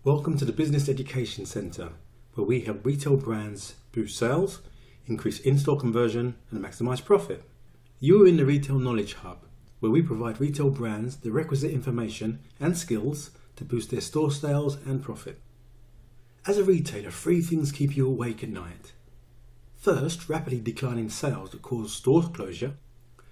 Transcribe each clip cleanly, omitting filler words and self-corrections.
Welcome to the Business Education Centre, where we help retail brands boost sales, increase in-store conversion and maximise profit. You are in the Retail Knowledge Hub, where we provide retail brands the requisite information and skills to boost their store sales and profit. As a retailer, three things keep you awake at night. First, rapidly declining sales that cause store closure.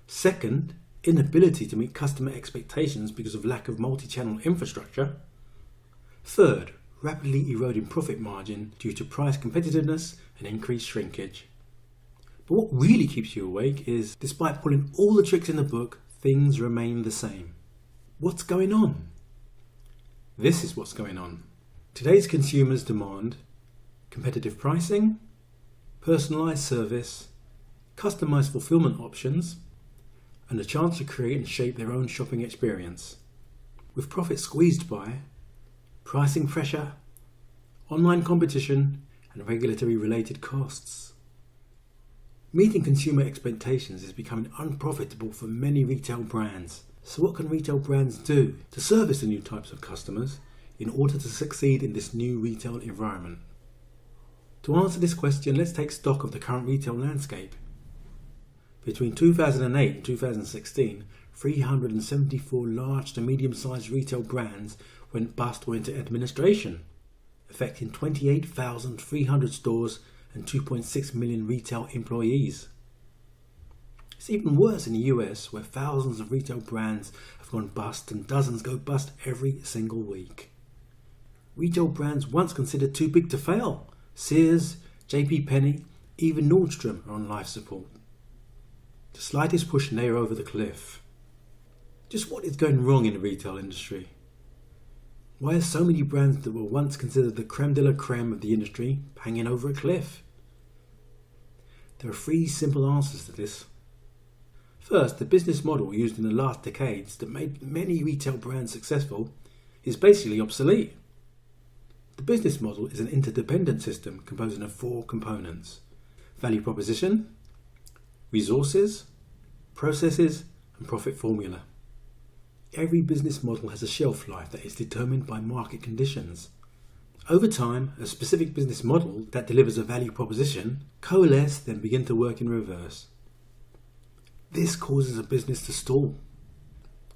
Second, inability to meet customer expectations because of lack of multi-channel infrastructure. Third, rapidly eroding profit margin due to price competitiveness and increased shrinkage. But what really keeps you awake is, despite pulling all the tricks in the book, things remain the same. What's going on? This is what's going on. Today's consumers demand competitive pricing, personalised service, customised fulfilment options, and the chance to create and shape their own shopping experience. With profit squeezed by pricing pressure, online competition, and regulatory related costs. Meeting consumer expectations is becoming unprofitable for many retail brands. So what can retail brands do to service the new types of customers in order to succeed in this new retail environment? To answer this question, let's take stock of the current retail landscape. Between 2008 and 2016, 374 large to medium-sized retail brands went bust or into administration, affecting 28,300 stores and 2.6 million retail employees. It's even worse in the US, where thousands of retail brands have gone bust and dozens go bust every single week. Retail brands once considered too big to fail. Sears, JCPenney, even Nordstrom are on life support. The slightest push and they are over the cliff. Just what is going wrong in the retail industry? Why are so many brands that were once considered the creme de la creme of the industry hanging over a cliff? There are three simple answers to this. First, the business model used in the last decades that made many retail brands successful is basically obsolete. The business model is an interdependent system composing of four components: value proposition, resources, processes, and profit formula. Every business model has a shelf life that is determined by market conditions. Over time, a specific business model that delivers a value proposition coalesce, then begin to work in reverse. This causes a business to stall.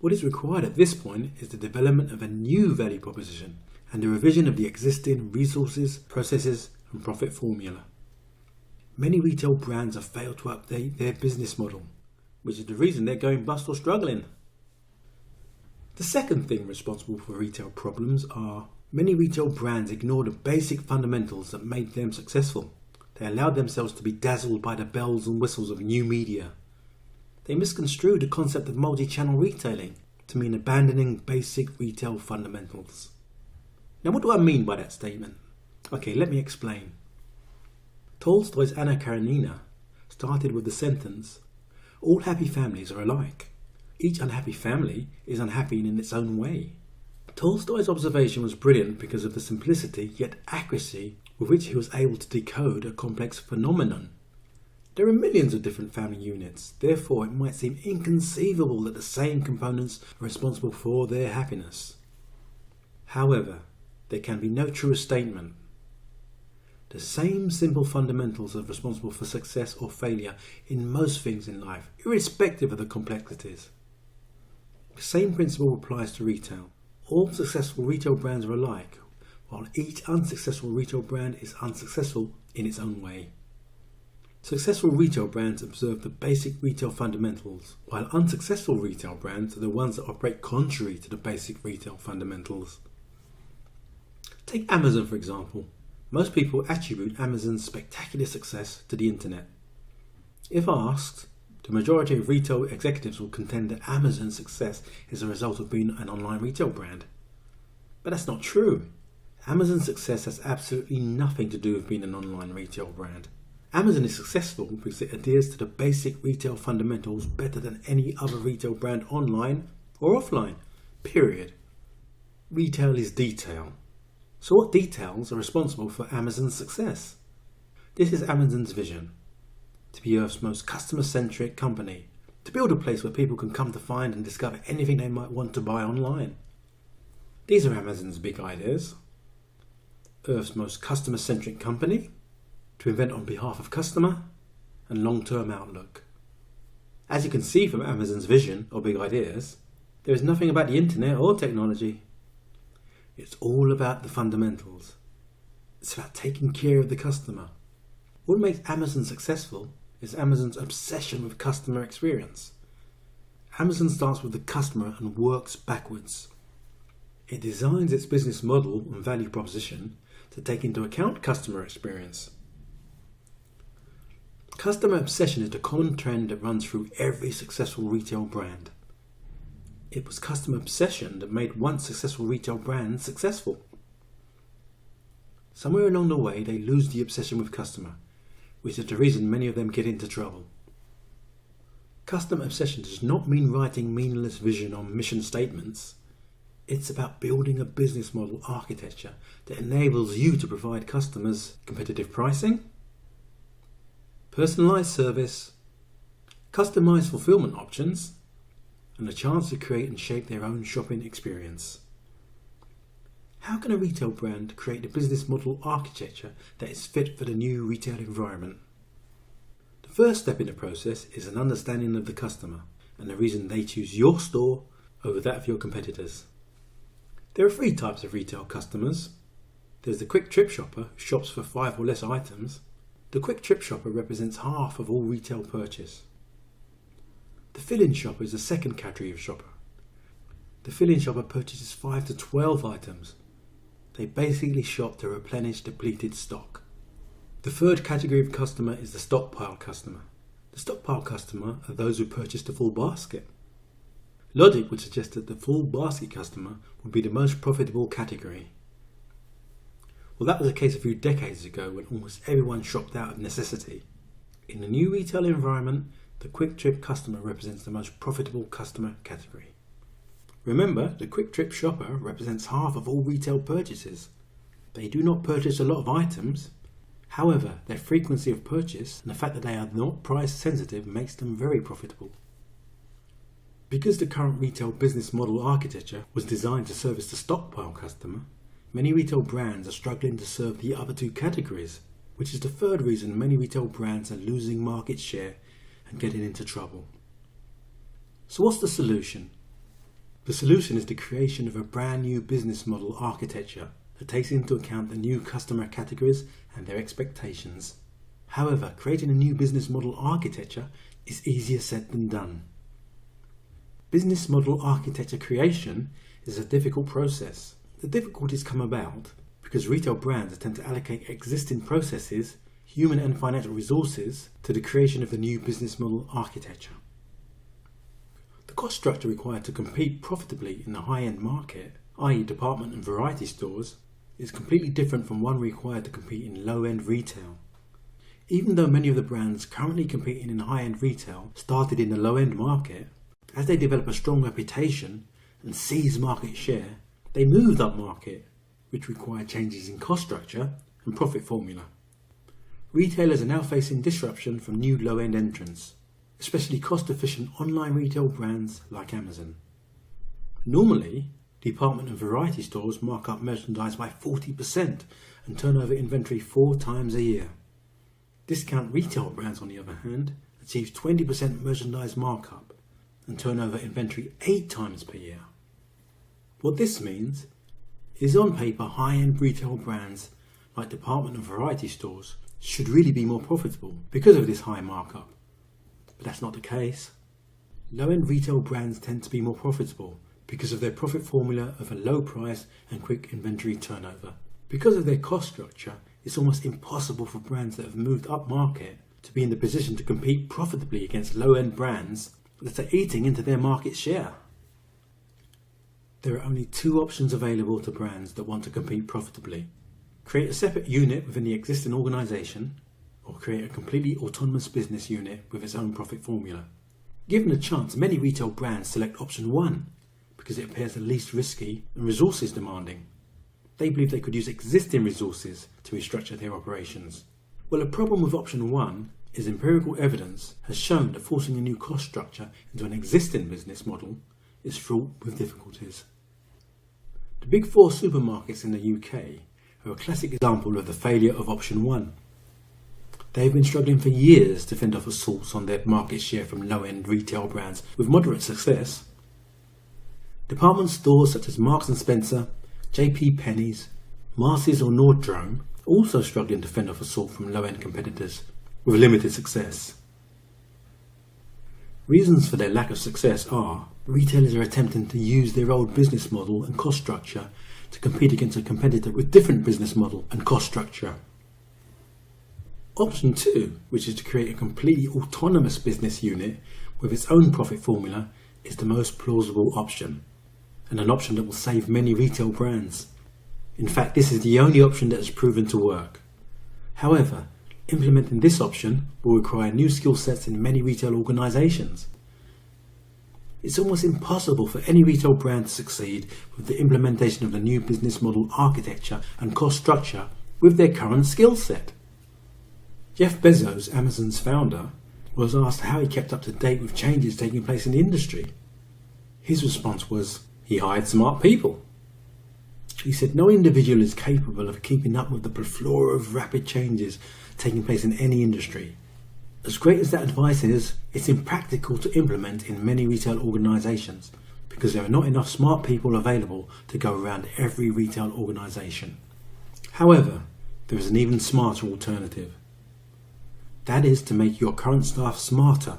What is required at this point is the development of a new value proposition and the revision of the existing resources, processes, and profit formula. Many retail brands have failed to update their business model, which is the reason they're going bust or struggling. The second thing responsible for retail problems are many retail brands ignore the basic fundamentals that made them successful. They allowed themselves to be dazzled by the bells and whistles of new media. They misconstrued the concept of multi-channel retailing to mean abandoning basic retail fundamentals. Now, what do I mean by that statement? Okay, let me explain. Tolstoy's Anna Karenina started with the sentence, "All happy families are alike. Each unhappy family is unhappy in its own way." Tolstoy's observation was brilliant because of the simplicity yet accuracy with which he was able to decode a complex phenomenon. There are millions of different family units, therefore it might seem inconceivable that the same components are responsible for their happiness. However, there can be no truer statement. The same simple fundamentals are responsible for success or failure in most things in life, irrespective of the complexities. The same principle applies to retail. All successful retail brands are alike, while each unsuccessful retail brand is unsuccessful in its own way. Successful retail brands observe the basic retail fundamentals, while unsuccessful retail brands are the ones that operate contrary to the basic retail fundamentals. Take Amazon for example. Most people attribute Amazon's spectacular success to the internet. If asked, the majority of retail executives will contend that Amazon's success is a result of being an online retail brand. But that's not true. Amazon's success has absolutely nothing to do with being an online retail brand. Amazon is successful because it adheres to the basic retail fundamentals better than any other retail brand online or offline, period. Retail is detail. So what details are responsible for Amazon's success? This is Amazon's vision: to be Earth's most customer-centric company, to build a place where people can come to find and discover anything they might want to buy online. These are Amazon's big ideas. Earth's most customer-centric company, to invent on behalf of customer, and long-term outlook. As you can see from Amazon's vision or big ideas, there is nothing about the internet or technology. It's all about the fundamentals. It's about taking care of the customer. What makes Amazon successful is Amazon's obsession with customer experience. Amazon starts with the customer and works backwards. It designs its business model and value proposition to take into account customer experience. Customer obsession is the common trend that runs through every successful retail brand. It was customer obsession that made once successful retail brands successful. Somewhere along the way, they lose the obsession with customer, which is the reason many of them get into trouble. Customer obsession does not mean writing meaningless vision or mission statements. It's about building a business model architecture that enables you to provide customers competitive pricing, personalized service, customized fulfillment options, and a chance to create and shape their own shopping experience. How can a retail brand create a business model architecture that is fit for the new retail environment? The first step in the process is an understanding of the customer and the reason they choose your store over that of your competitors. There are 3 types of retail customers. There's the quick trip shopper who shops for 5 or less items. The quick trip shopper represents half of all retail purchase. The fill-in shopper is the second category of shopper. The fill-in shopper purchases 5 to 12 items. They basically shop to replenish depleted stock. The third category of customer is the stockpile customer. The stockpile customer are those who purchase the full basket. Logic would suggest that the full basket customer would be the most profitable category. Well, that was the case a few decades ago when almost everyone shopped out of necessity. In the new retail environment, the quick trip customer represents the most profitable customer category. Remember, the quick trip shopper represents half of all retail purchases. They do not purchase a lot of items. However, their frequency of purchase and the fact that they are not price sensitive makes them very profitable. Because the current retail business model architecture was designed to service the stockpile customer, many retail brands are struggling to serve the other 2 categories, which is the third reason many retail brands are losing market share and getting into trouble. So what's the solution? The solution is the creation of a brand new business model architecture that takes into account the new customer categories and their expectations. However, creating a new business model architecture is easier said than done. Business model architecture creation is a difficult process. The difficulties come about because retail brands tend to allocate existing processes, human and financial resources, to the creation of the new business model architecture. The cost structure required to compete profitably in the high-end market, i.e. department and variety stores, is completely different from one required to compete in low-end retail. Even though many of the brands currently competing in high-end retail started in the low-end market, as they develop a strong reputation and seize market share, they moved up market, which required changes in cost structure and profit formula. Retailers are now facing disruption from new low-end entrants, especially cost-efficient online retail brands like Amazon. Normally, department and variety stores mark up merchandise by 40% and turn over inventory 4 times a year. Discount retail brands, on the other hand, achieve 20% merchandise markup and turn over inventory 8 times per year. What this means is on paper high-end retail brands like department and variety stores should really be more profitable because of this high markup. But that's not the case. Low-end retail brands tend to be more profitable because of their profit formula of a low price and quick inventory turnover. Because of their cost structure, it's almost impossible for brands that have moved up market to be in the position to compete profitably against low-end brands that are eating into their market share. There are only 2 options available to brands that want to compete profitably. Create a separate unit within the existing organisation, or create a completely autonomous business unit with its own profit formula. Given a chance, many retail brands select option 1 because it appears the least risky and resources demanding. They believe they could use existing resources to restructure their operations. Well, the problem with option 1 is empirical evidence has shown that forcing a new cost structure into an existing business model is fraught with difficulties. The big 4 supermarkets in the UK are a classic example of the failure of option 1. They have been struggling for years to fend off assaults on their market share from low-end retail brands with moderate success. Department stores such as Marks & Spencer, JP Penney's, Marcy's or Nordstrom are also struggling to fend off assault from low-end competitors with limited success. Reasons for their lack of success are retailers are attempting to use their old business model and cost structure to compete against a competitor with different business model and cost structure. Option 2, which is to create a completely autonomous business unit with its own profit formula, is the most plausible option, and an option that will save many retail brands. In fact, this is the only option that has proven to work. However, implementing this option will require new skill sets in many retail organisations. It's almost impossible for any retail brand to succeed with the implementation of the new business model architecture and cost structure with their current skill set. Jeff Bezos, Amazon's founder, was asked how he kept up to date with changes taking place in the industry. His response was, he hired smart people. He said no individual is capable of keeping up with the plethora of rapid changes taking place in any industry. As great as that advice is, it's impractical to implement in many retail organisations because there are not enough smart people available to go around every retail organisation. However, there is an even smarter alternative. That is to make your current staff smarter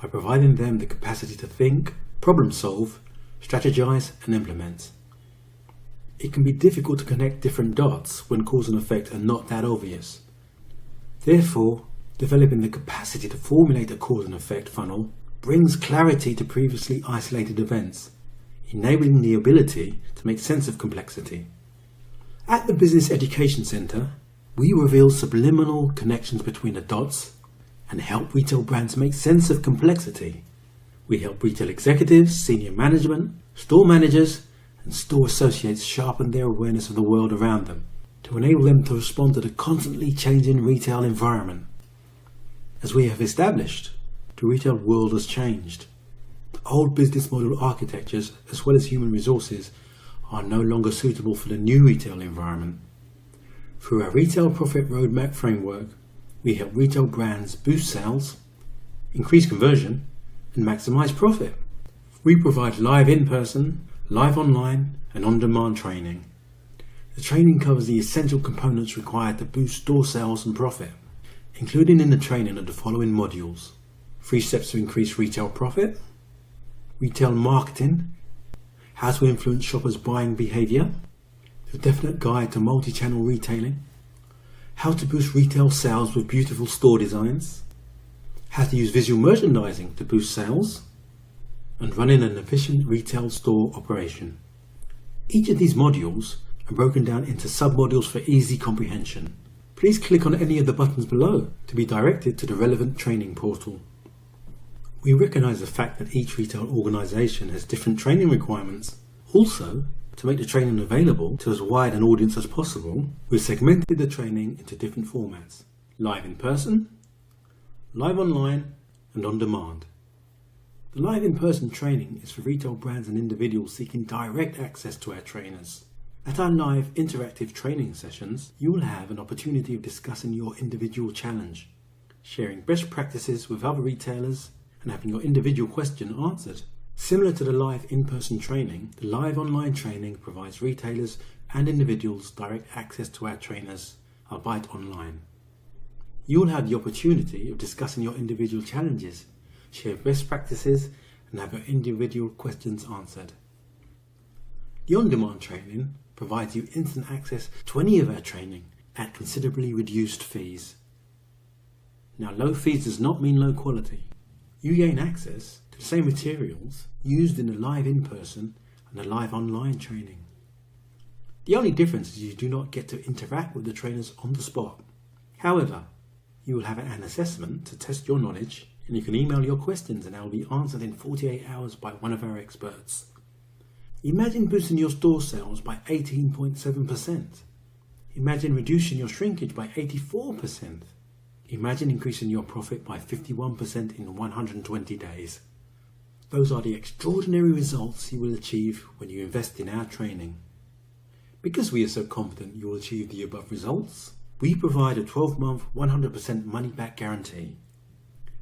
by providing them the capacity to think, problem solve, strategize and implement. It can be difficult to connect different dots when cause and effect are not that obvious. Therefore, developing the capacity to formulate a cause and effect funnel brings clarity to previously isolated events, enabling the ability to make sense of complexity. At the Business Education Centre, we reveal subliminal connections between the dots and help retail brands make sense of complexity. We help retail executives, senior management, store managers, and store associates sharpen their awareness of the world around them to enable them to respond to the constantly changing retail environment. As we have established, the retail world has changed. The old business model architectures, as well as human resources, are no longer suitable for the new retail environment. Through our Retail Profit Roadmap framework, we help retail brands boost sales, increase conversion, and maximize profit. We provide live in-person, live online, and on-demand training. The training covers the essential components required to boost store sales and profit, including in the training of the following modules: 3 steps to increase retail profit, retail marketing, how to influence shoppers' buying behaviour, a definite guide to multi-channel retailing, how to boost retail sales with beautiful store designs, how to use visual merchandising to boost sales, and running an efficient retail store operation. Each of these modules are broken down into sub-modules for easy comprehension. Please click on any of the buttons below to be directed to the relevant training portal. We recognise the fact that each retail organisation has different training requirements. Also, to make the training available to as wide an audience as possible, we've segmented the training into different formats: live in person, live online, and on demand. The live in person training is for retail brands and individuals seeking direct access to our trainers. At our live interactive training sessions, you will have an opportunity of discussing your individual challenge, sharing best practices with other retailers, and having your individual question answered. Similar to the live in-person training, the live online training provides retailers and individuals direct access to our trainers, albeit online. You will have the opportunity of discussing your individual challenges, share best practices, and have your individual questions answered. The on-demand training provides you instant access to any of our training at considerably reduced fees. Now, low fees does not mean low quality. You gain access to the same materials used in the live in-person and the live online training. The only difference is you do not get to interact with the trainers on the spot. However, you will have an assessment to test your knowledge, and you can email your questions and they will be answered in 48 hours by one of our experts. Imagine boosting your store sales by 18.7%. Imagine reducing your shrinkage by 84%. Imagine increasing your profit by 51% in 120 days. Those are the extraordinary results you will achieve when you invest in our training. Because we are so confident you will achieve the above results, we provide a 12-month 100% money-back guarantee.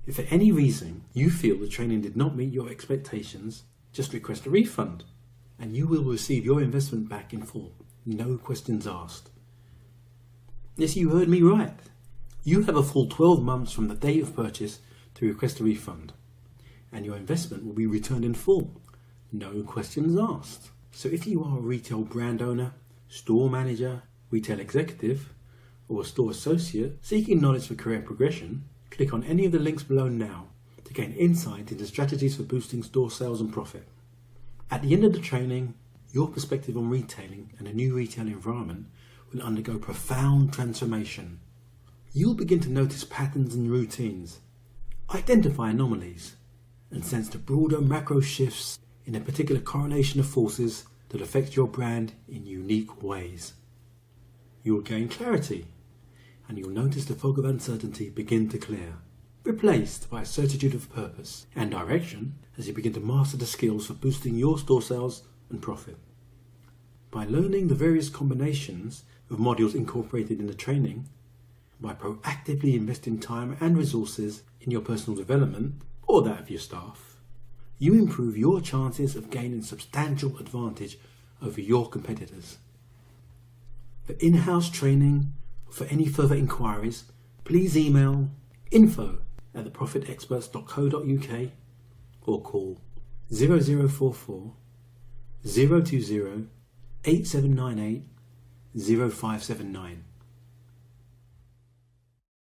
If for any reason you feel the training did not meet your expectations, just request a refund and you will receive your investment back in full, no questions asked. Yes, you heard me right. You have a full 12 months from the date of purchase to request a refund, and your investment will be returned in full, no questions asked. So if you are a retail brand owner, store manager, retail executive, or a store associate seeking knowledge for career progression, click on any of the links below now to gain insight into strategies for boosting store sales and profit. At the end of the training, your perspective on retailing and a new retail environment will undergo profound transformation. You'll begin to notice patterns and routines, identify anomalies, and sense the broader macro shifts in a particular correlation of forces that affect your brand in unique ways. You will gain clarity, and you'll notice the fog of uncertainty begin to clear, replaced by a certitude of purpose and direction as you begin to master the skills for boosting your store sales and profit. By learning the various combinations of modules incorporated in the training, by proactively investing time and resources in your personal development or that of your staff, you improve your chances of gaining substantial advantage over your competitors. For in-house training or for any further inquiries, please email info@theprofitexperts.co.uk or call 0044 020 8798 0579.